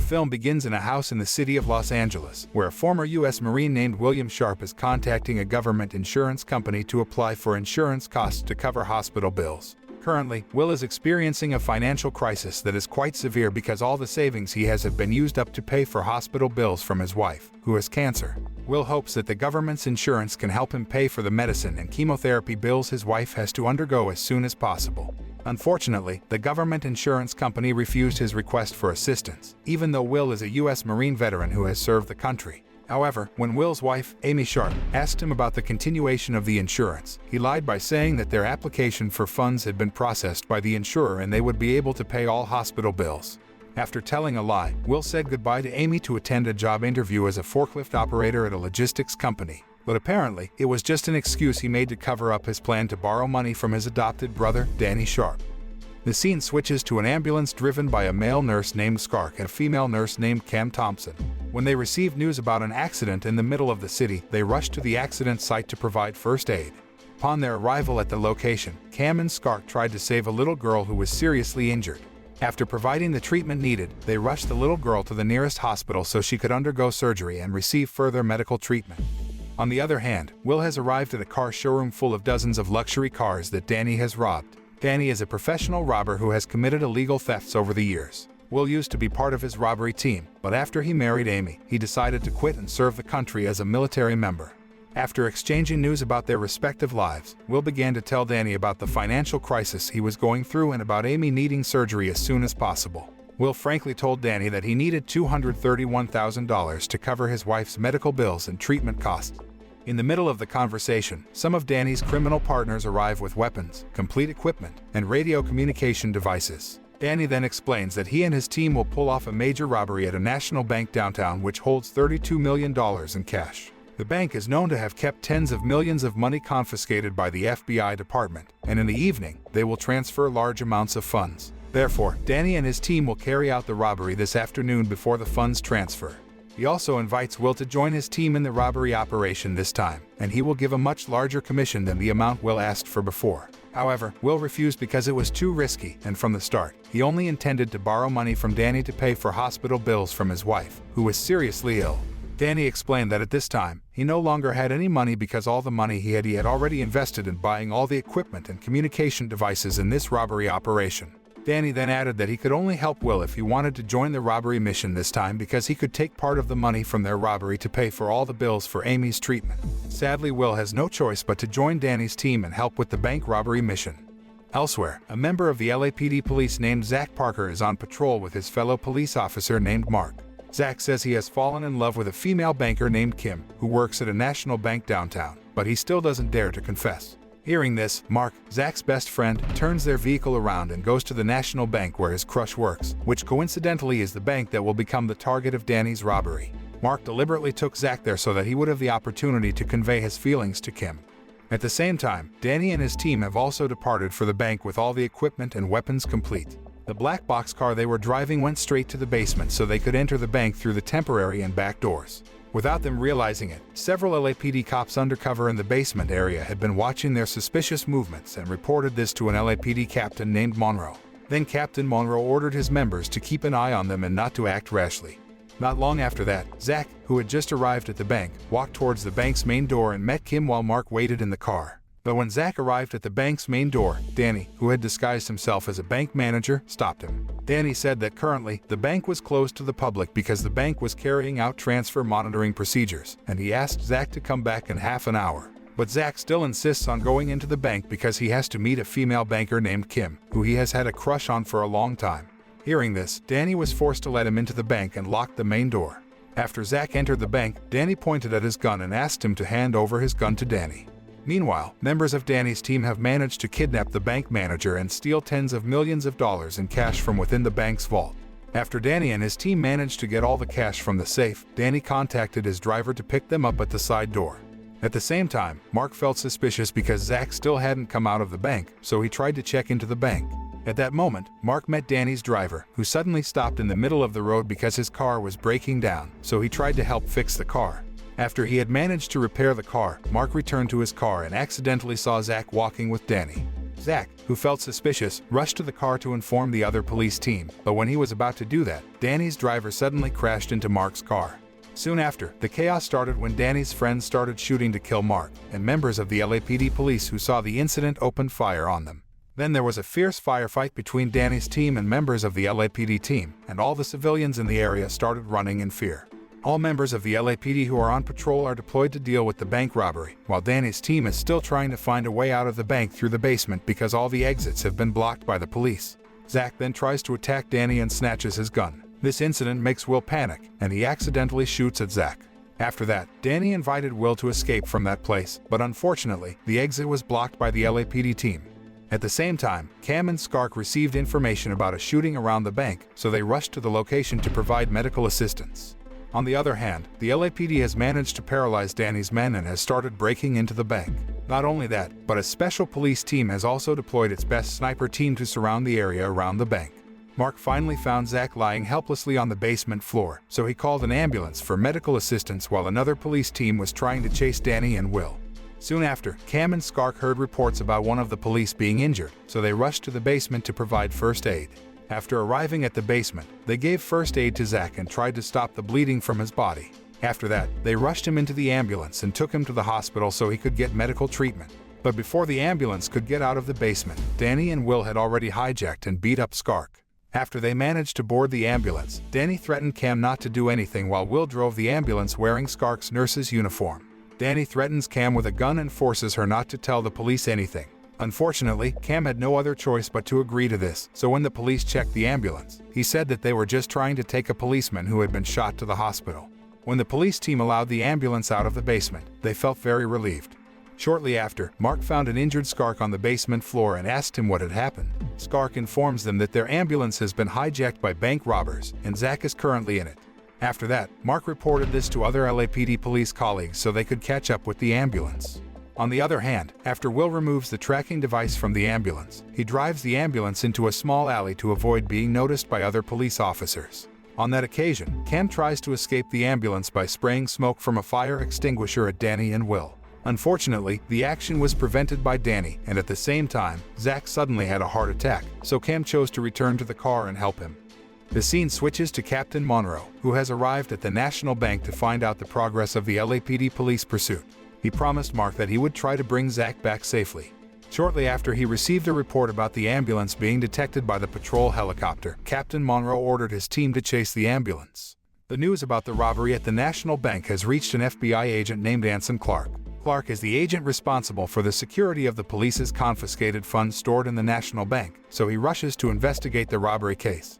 film begins in a house in the city of Los Angeles, where a former U.S. Marine named William Sharp is contacting a government insurance company to apply for insurance costs to cover hospital bills. Currently, Will is experiencing a financial crisis that is quite severe because all the savings he has have been used up to pay for hospital bills from his wife, who has cancer. Will hopes that the government's insurance can help him pay for the medicine and chemotherapy bills his wife has to undergo as soon as possible. Unfortunately, the government insurance company refused his request for assistance, even though Will is a U.S. Marine veteran who has served the country. However, when Will's wife, Amy Sharp, asked him about the continuation of the insurance, he lied by saying that their application for funds had been processed by the insurer and they would be able to pay all hospital bills. After telling a lie, Will said goodbye to Amy to attend a job interview as a forklift operator at a logistics company. But apparently, it was just an excuse he made to cover up his plan to borrow money from his adopted brother, Danny Sharp. The scene switches to an ambulance driven by a male nurse named Skark and a female nurse named Cam Thompson. When they receive news about an accident in the middle of the city, they rush to the accident site to provide first aid. Upon their arrival at the location, Cam and Skark tried to save a little girl who was seriously injured. After providing the treatment needed, they rushed the little girl to the nearest hospital so she could undergo surgery and receive further medical treatment. On the other hand, Will has arrived at a car showroom full of dozens of luxury cars that Danny has robbed. Danny is a professional robber who has committed illegal thefts over the years. Will used to be part of his robbery team, but after he married Amy, he decided to quit and serve the country as a military member. After exchanging news about their respective lives, Will began to tell Danny about the financial crisis he was going through and about Amy needing surgery as soon as possible. Will frankly told Danny that he needed $231,000 to cover his wife's medical bills and treatment costs. In the middle of the conversation, some of Danny's criminal partners arrive with weapons, complete equipment, and radio communication devices. Danny then explains that he and his team will pull off a major robbery at a national bank downtown which holds $32 million in cash. The bank is known to have kept tens of millions of money confiscated by the FBI department, and in the evening, they will transfer large amounts of funds. Therefore, Danny and his team will carry out the robbery this afternoon before the funds transfer. He also invites Will to join his team in the robbery operation this time, and he will give a much larger commission than the amount Will asked for before. However, Will refused because it was too risky, and from the start, he only intended to borrow money from Danny to pay for hospital bills from his wife, who was seriously ill. Danny explained that at this time, he no longer had any money because all the money he had already invested in buying all the equipment and communication devices in this robbery operation. Danny then added that he could only help Will if he wanted to join the robbery mission this time because he could take part of the money from their robbery to pay for all the bills for Amy's treatment. Sadly, Will has no choice but to join Danny's team and help with the bank robbery mission. Elsewhere, a member of the LAPD police named Zach Parker is on patrol with his fellow police officer named Mark. Zach says he has fallen in love with a female banker named Kim, who works at a national bank downtown, but he still doesn't dare to confess. Hearing this, Mark, Zach's best friend, turns their vehicle around and goes to the national bank where his crush works, which coincidentally is the bank that will become the target of Danny's robbery. Mark deliberately took Zach there so that he would have the opportunity to convey his feelings to Kim. At the same time, Danny and his team have also departed for the bank with all the equipment and weapons complete. The black box car they were driving went straight to the basement so they could enter the bank through the temporary and back doors. Without them realizing it, several LAPD cops undercover in the basement area had been watching their suspicious movements and reported this to an LAPD captain named Monroe. Then Captain Monroe ordered his members to keep an eye on them and not to act rashly. Not long after that, Zach, who had just arrived at the bank, walked towards the bank's main door and met Kim while Mark waited in the car. But when Zach arrived at the bank's main door, Danny, who had disguised himself as a bank manager, stopped him. Danny said that currently, the bank was closed to the public because the bank was carrying out transfer monitoring procedures, and he asked Zach to come back in half an hour. But Zach still insists on going into the bank because he has to meet a female banker named Kim, who he has had a crush on for a long time. Hearing this, Danny was forced to let him into the bank and locked the main door. After Zach entered the bank, Danny pointed at his gun and asked him to hand over his gun to Danny. Meanwhile, members of Danny's team have managed to kidnap the bank manager and steal tens of millions of dollars in cash from within the bank's vault. After Danny and his team managed to get all the cash from the safe, Danny contacted his driver to pick them up at the side door. At the same time, Mark felt suspicious because Zach still hadn't come out of the bank, so he tried to check into the bank. At that moment, Mark met Danny's driver, who suddenly stopped in the middle of the road because his car was breaking down, so he tried to help fix the car. After he had managed to repair the car, Mark returned to his car and accidentally saw Zach walking with Danny. Zach, who felt suspicious, rushed to the car to inform the other police team, but when he was about to do that, Danny's driver suddenly crashed into Mark's car. Soon after, the chaos started when Danny's friends started shooting to kill Mark, and members of the LAPD police who saw the incident opened fire on them. Then there was a fierce firefight between Danny's team and members of the LAPD team, and all the civilians in the area started running in fear. All members of the LAPD who are on patrol are deployed to deal with the bank robbery, while Danny's team is still trying to find a way out of the bank through the basement because all the exits have been blocked by the police. Zach then tries to attack Danny and snatches his gun. This incident makes Will panic, and he accidentally shoots at Zach. After that, Danny invited Will to escape from that place, but unfortunately, the exit was blocked by the LAPD team. At the same time, Cam and Skark received information about a shooting around the bank, so they rushed to the location to provide medical assistance. On the other hand, the LAPD has managed to paralyze Danny's men and has started breaking into the bank. Not only that, but a special police team has also deployed its best sniper team to surround the area around the bank. Mark finally found Zach lying helplessly on the basement floor, so he called an ambulance for medical assistance while another police team was trying to chase Danny and Will. Soon after, Cam and Skark heard reports about one of the police being injured, so they rushed to the basement to provide first aid. After arriving at the basement, they gave first aid to Zach and tried to stop the bleeding from his body. After that, they rushed him into the ambulance and took him to the hospital so he could get medical treatment. But before the ambulance could get out of the basement, Danny and Will had already hijacked and beat up Skark. After they managed to board the ambulance, Danny threatened Cam not to do anything while Will drove the ambulance wearing Skark's nurse's uniform. Danny threatens Cam with a gun and forces her not to tell the police anything. Unfortunately, Cam had no other choice but to agree to this, so when the police checked the ambulance, he said that they were just trying to take a policeman who had been shot to the hospital. When the police team allowed the ambulance out of the basement, they felt very relieved. Shortly after, Mark found an injured Skark on the basement floor and asked him what had happened. Skark informs them that their ambulance has been hijacked by bank robbers, and Zach is currently in it. After that, Mark reported this to other LAPD police colleagues so they could catch up with the ambulance. On the other hand, after Will removes the tracking device from the ambulance, he drives the ambulance into a small alley to avoid being noticed by other police officers. On that occasion, Cam tries to escape the ambulance by spraying smoke from a fire extinguisher at Danny and Will. Unfortunately, the action was prevented by Danny, and at the same time, Zach suddenly had a heart attack, so Cam chose to return to the car and help him. The scene switches to Captain Monroe, who has arrived at the National Bank to find out the progress of the LAPD police pursuit. He promised Mark that he would try to bring Zach back safely. Shortly after he received a report about the ambulance being detected by the patrol helicopter, Captain Monroe ordered his team to chase the ambulance. The news about the robbery at the National Bank has reached an FBI agent named Anson Clark. Clark is the agent responsible for the security of the police's confiscated funds stored in the National Bank, so he rushes to investigate the robbery case.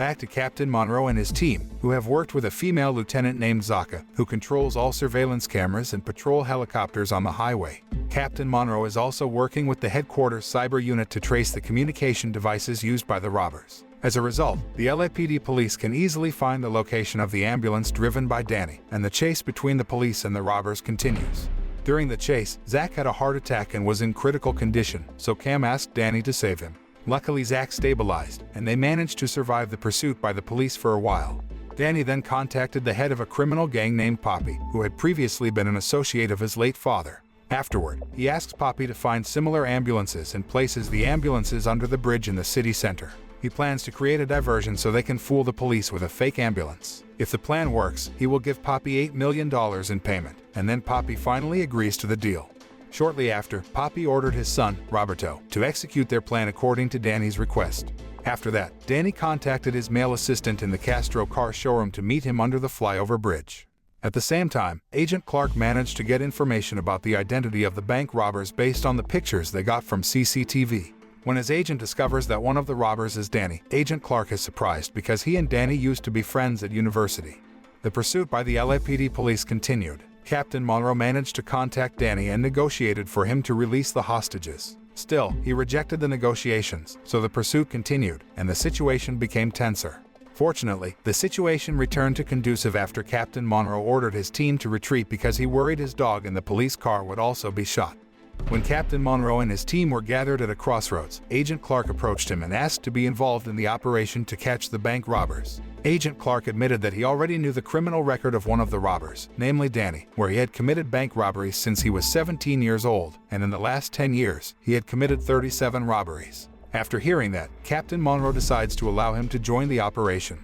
Back to Captain Monroe and his team, who have worked with a female lieutenant named Zaka, who controls all surveillance cameras and patrol helicopters on the highway. Captain Monroe is also working with the headquarters cyber unit to trace the communication devices used by the robbers. As a result, the LAPD police can easily find the location of the ambulance driven by Danny, and the chase between the police and the robbers continues. During the chase, Zach had a heart attack and was in critical condition, so Cam asked Danny to save him. Luckily, Zach stabilized, and they managed to survive the pursuit by the police for a while. Danny then contacted the head of a criminal gang named Poppy, who had previously been an associate of his late father. Afterward, he asks Poppy to find similar ambulances and places the ambulances under the bridge in the city center. He plans to create a diversion so they can fool the police with a fake ambulance. If the plan works, he will give Poppy $8 million in payment, and then Poppy finally agrees to the deal. Shortly after, Poppy ordered his son, Roberto, to execute their plan according to Danny's request. After that, Danny contacted his male assistant in the Castro car showroom to meet him under the flyover bridge. At the same time, Agent Clark managed to get information about the identity of the bank robbers based on the pictures they got from CCTV. When his agent discovers that one of the robbers is Danny, Agent Clark is surprised because he and Danny used to be friends at university. The pursuit by the LAPD police continued. Captain Monroe managed to contact Danny and negotiated for him to release the hostages. Still, he rejected the negotiations, so the pursuit continued, and the situation became tenser. Fortunately, the situation returned to conducive after Captain Monroe ordered his team to retreat because he worried his dog in the police car would also be shot. When Captain Monroe and his team were gathered at a crossroads, Agent Clark approached him and asked to be involved in the operation to catch the bank robbers. Agent Clark admitted that he already knew the criminal record of one of the robbers, namely Danny, where he had committed bank robberies since he was 17 years old, and in the last 10 years, he had committed 37 robberies. After hearing that, Captain Monroe decides to allow him to join the operation.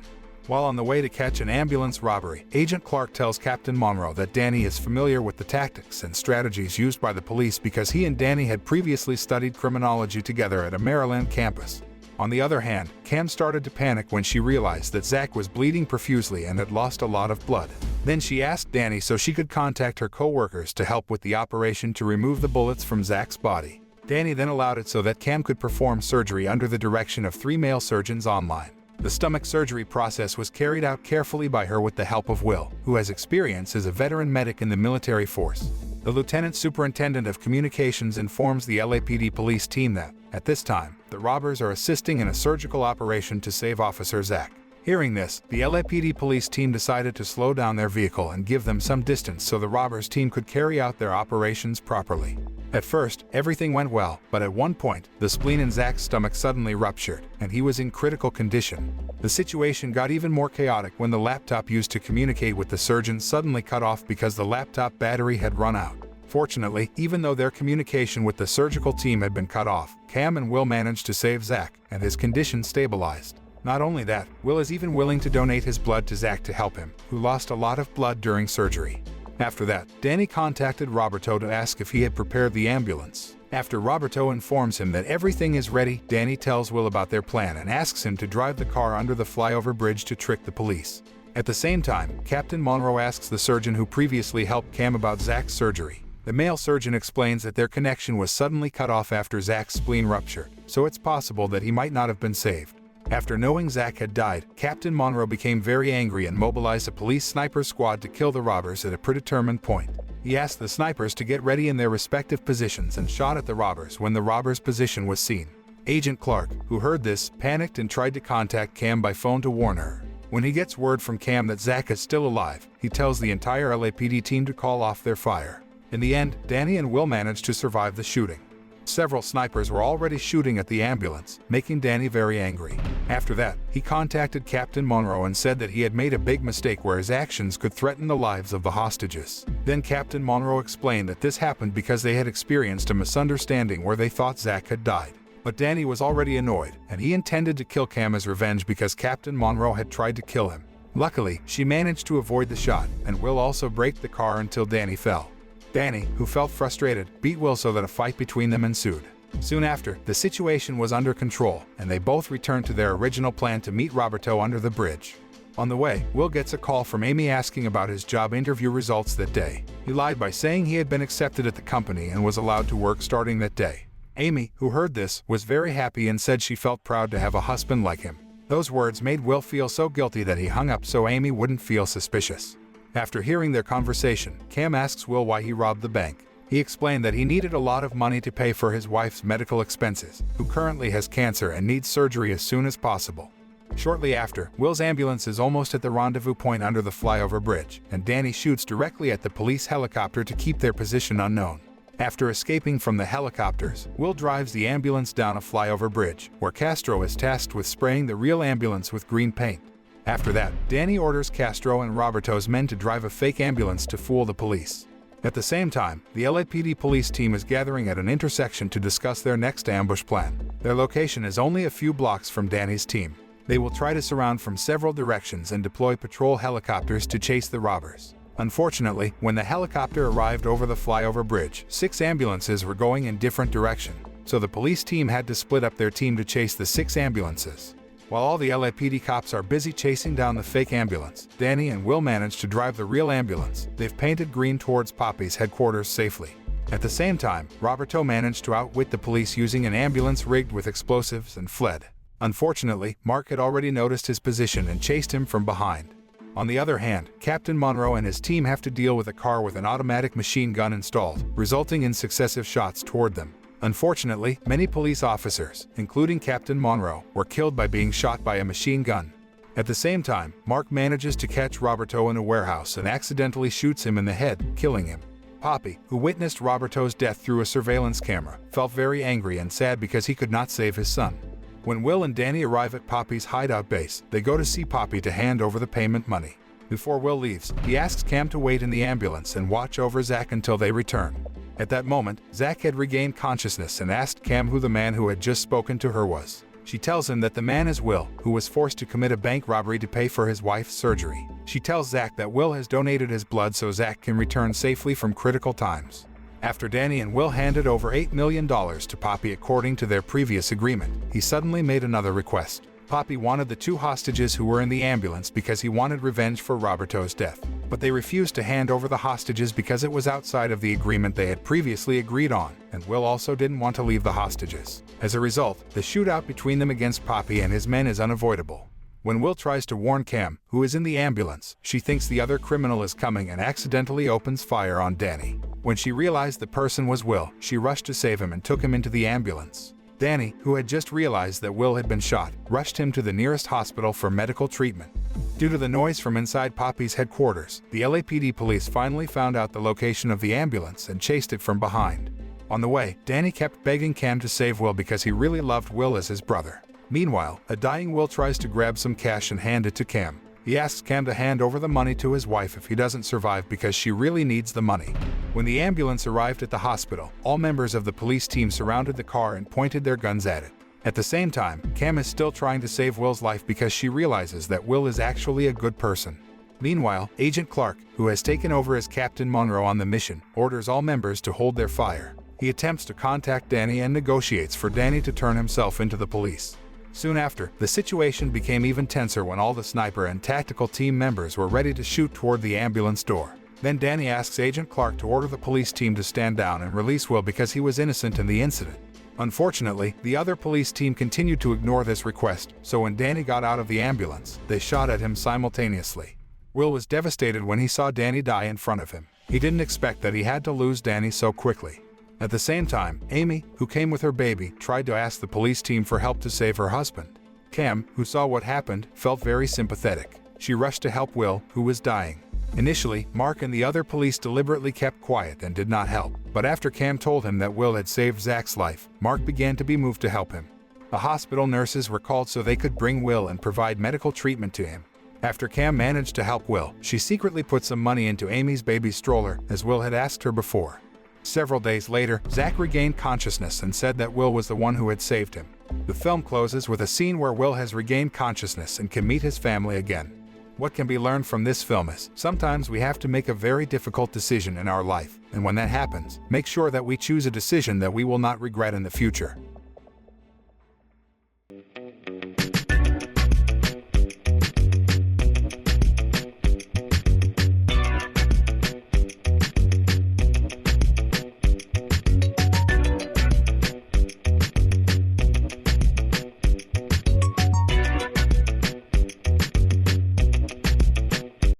While on the way to catch an ambulance robbery, Agent Clark tells Captain Monroe that Danny is familiar with the tactics and strategies used by the police because he and Danny had previously studied criminology together at a Maryland campus. On the other hand, Cam started to panic when she realized that Zach was bleeding profusely and had lost a lot of blood. Then she asked Danny so she could contact her co-workers to help with the operation to remove the bullets from Zach's body. Danny then allowed it so that Cam could perform surgery under the direction of 3 male surgeons online. The stomach surgery process was carried out carefully by her with the help of Will, who has experience as a veteran medic in the military force. The Lieutenant Superintendent of Communications informs the LAPD police team that, at this time, the robbers are assisting in a surgical operation to save Officer Zach. Hearing this, the LAPD police team decided to slow down their vehicle and give them some distance so the robbers' team could carry out their operations properly. At first, everything went well, but at one point, the spleen in Zach's stomach suddenly ruptured, and he was in critical condition. The situation got even more chaotic when the laptop used to communicate with the surgeon suddenly cut off because the laptop battery had run out. Fortunately, even though their communication with the surgical team had been cut off, Cam and Will managed to save Zach, and his condition stabilized. Not only that, Will is even willing to donate his blood to Zach to help him, who lost a lot of blood during surgery. After that, Danny contacted Roberto to ask if he had prepared the ambulance. After Roberto informs him that everything is ready, Danny tells Will about their plan and asks him to drive the car under the flyover bridge to trick the police. At the same time, Captain Monroe asks the surgeon who previously helped Cam about Zach's surgery. The male surgeon explains that their connection was suddenly cut off after Zach's spleen ruptured, so it's possible that he might not have been saved. After knowing Zach had died, Captain Monroe became very angry and mobilized a police sniper squad to kill the robbers at a predetermined point. He asked the snipers to get ready in their respective positions and shot at the robbers when the robbers' position was seen. Agent Clark, who heard this, panicked and tried to contact Cam by phone to warn her. When he gets word from Cam that Zach is still alive, he tells the entire LAPD team to call off their fire. In the end, Danny and Will managed to survive the shooting. Several snipers were already shooting at the ambulance, making Danny very angry. After that, he contacted Captain Monroe and said that he had made a big mistake where his actions could threaten the lives of the hostages. Then Captain Monroe explained that this happened because they had experienced a misunderstanding where they thought Zach had died. But Danny was already annoyed, and he intended to kill Cam as revenge because Captain Monroe had tried to kill him. Luckily, she managed to avoid the shot, and Will also braked the car until Danny fell. Danny, who felt frustrated, beat Will so that a fight between them ensued. Soon after, the situation was under control, and they both returned to their original plan to meet Roberto under the bridge. On the way, Will gets a call from Amy asking about his job interview results that day. He lied by saying he had been accepted at the company and was allowed to work starting that day. Amy, who heard this, was very happy and said she felt proud to have a husband like him. Those words made Will feel so guilty that he hung up so Amy wouldn't feel suspicious. After hearing their conversation, Cam asks Will why he robbed the bank. He explained that he needed a lot of money to pay for his wife's medical expenses, who currently has cancer and needs surgery as soon as possible. Shortly after, Will's ambulance is almost at the rendezvous point under the flyover bridge, and Danny shoots directly at the police helicopter to keep their position unknown. After escaping from the helicopters, Will drives the ambulance down a flyover bridge, where Castro is tasked with spraying the real ambulance with green paint. After that, Danny orders Castro and Roberto's men to drive a fake ambulance to fool the police. At the same time, the LAPD police team is gathering at an intersection to discuss their next ambush plan. Their location is only a few blocks from Danny's team. They will try to surround from several directions and deploy patrol helicopters to chase the robbers. Unfortunately, when the helicopter arrived over the flyover bridge, 6 ambulances were going in different directions, so the police team had to split up their team to chase the 6 ambulances. While all the LAPD cops are busy chasing down the fake ambulance, Danny and Will manage to drive the real ambulance. They've painted green towards Poppy's headquarters safely. At the same time, Roberto managed to outwit the police using an ambulance rigged with explosives and fled. Unfortunately, Mark had already noticed his position and chased him from behind. On the other hand, Captain Monroe and his team have to deal with a car with an automatic machine gun installed, resulting in successive shots toward them. Unfortunately, many police officers, including Captain Monroe, were killed by being shot by a machine gun. At the same time, Mark manages to catch Roberto in a warehouse and accidentally shoots him in the head, killing him. Poppy, who witnessed Roberto's death through a surveillance camera, felt very angry and sad because he could not save his son. When Will and Danny arrive at Poppy's hideout base, they go to see Poppy to hand over the payment money. Before Will leaves, he asks Cam to wait in the ambulance and watch over Zach until they return. At that moment, Zach had regained consciousness and asked Cam who the man who had just spoken to her was. She tells him that the man is Will, who was forced to commit a bank robbery to pay for his wife's surgery. She tells Zach that Will has donated his blood so Zach can return safely from critical times. After Danny and Will handed over $8 million to Poppy according to their previous agreement, he suddenly made another request. Poppy wanted the 2 hostages who were in the ambulance because he wanted revenge for Roberto's death. But they refused to hand over the hostages because it was outside of the agreement they had previously agreed on, and Will also didn't want to leave the hostages. As a result, the shootout between them against Poppy and his men is unavoidable. When Will tries to warn Cam, who is in the ambulance, she thinks the other criminal is coming and accidentally opens fire on Danny. When she realized the person was Will, she rushed to save him and took him into the ambulance. Danny, who had just realized that Will had been shot, rushed him to the nearest hospital for medical treatment. Due to the noise from inside Poppy's headquarters, the LAPD police finally found out the location of the ambulance and chased it from behind. On the way, Danny kept begging Cam to save Will because he really loved Will as his brother. Meanwhile, a dying Will tries to grab some cash and hand it to Cam. He asks Cam to hand over the money to his wife if he doesn't survive because she really needs the money. When the ambulance arrived at the hospital, all members of the police team surrounded the car and pointed their guns at it. At the same time, Cam is still trying to save Will's life because she realizes that Will is actually a good person. Meanwhile, Agent Clark, who has taken over as Captain Monroe on the mission, orders all members to hold their fire. He attempts to contact Danny and negotiates for Danny to turn himself into the police. Soon after, the situation became even tenser when all the sniper and tactical team members were ready to shoot toward the ambulance door. Then Danny asks Agent Clark to order the police team to stand down and release Will because he was innocent in the incident. Unfortunately, the other police team continued to ignore this request, so when Danny got out of the ambulance, they shot at him simultaneously. Will was devastated when he saw Danny die in front of him. He didn't expect that he had to lose Danny so quickly. At the same time, Amy, who came with her baby, tried to ask the police team for help to save her husband. Cam, who saw what happened, felt very sympathetic. She rushed to help Will, who was dying. Initially, Mark and the other police deliberately kept quiet and did not help, but after Cam told him that Will had saved Zach's life, Mark began to be moved to help him. The hospital nurses were called so they could bring Will and provide medical treatment to him. After Cam managed to help Will, she secretly put some money into Amy's baby stroller, as Will had asked her before. Several days later, Zach regained consciousness and said that Will was the one who had saved him. The film closes with a scene where Will has regained consciousness and can meet his family again. What can be learned from this film is, sometimes we have to make a very difficult decision in our life, and when that happens, make sure that we choose a decision that we will not regret in the future.